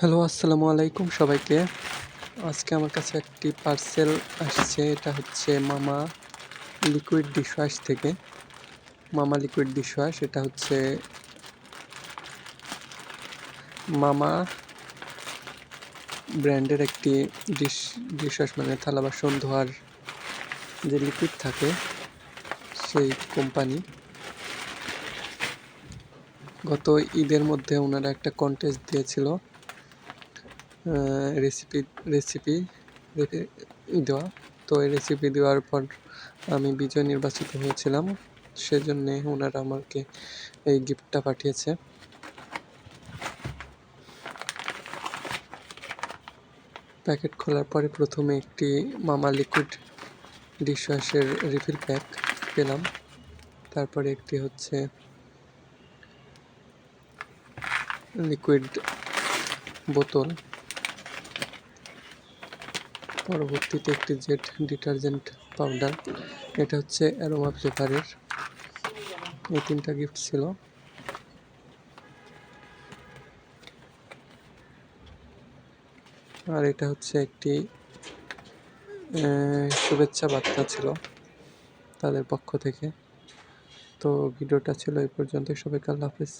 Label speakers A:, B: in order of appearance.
A: Hello, আসসালামু আলাইকুম সবাইকে। আজকে আমার কাছে একটি পার্সেল আসছে। এটা হচ্ছে মামা লিকুইড ডিশওয়াশ থেকে। মামা লিকুইড ডিশওয়াশ এটা হচ্ছে মামা ব্র্যান্ডের একটি ডিশওয়াশ মানে থালা-বাসন ধোয়ার যে লিকুইড থাকে সেই কোম্পানি। গত ঈদের মধ্যে ওনারা একটা কন্টেস্ট দিয়েছিল। রেসিপি রেসিপি রেপে দেওয়া। তো এই রেসিপি দেওয়ার পর আমি বিজয় নির্বাচিত হয়েছিলাম। সেজন্যে ওনারা আমাকে এই গিফটটা পাঠিয়েছে। প্যাকেট খোলার পরে প্রথমে একটি মামা লিকুইড ডিশওয়াশের রিফিল প্যাক পেলাম। তারপরে একটি হচ্ছে লিকুইড বোতল। পরবর্তীতে একটি জেট ডিটারজেন্ট পাউডার। এটা হচ্ছে অ্যারোমা ফ্লেভারের। এই ৩টা গিফট ছিল। আর এটা হচ্ছে একটি শুভেচ্ছা বার্তা ছিল তাদের পক্ষ থেকে। তো ভিডিওটা ছিল এই পর্যন্তই। সবাইকে আল্লাহ হাফেজ।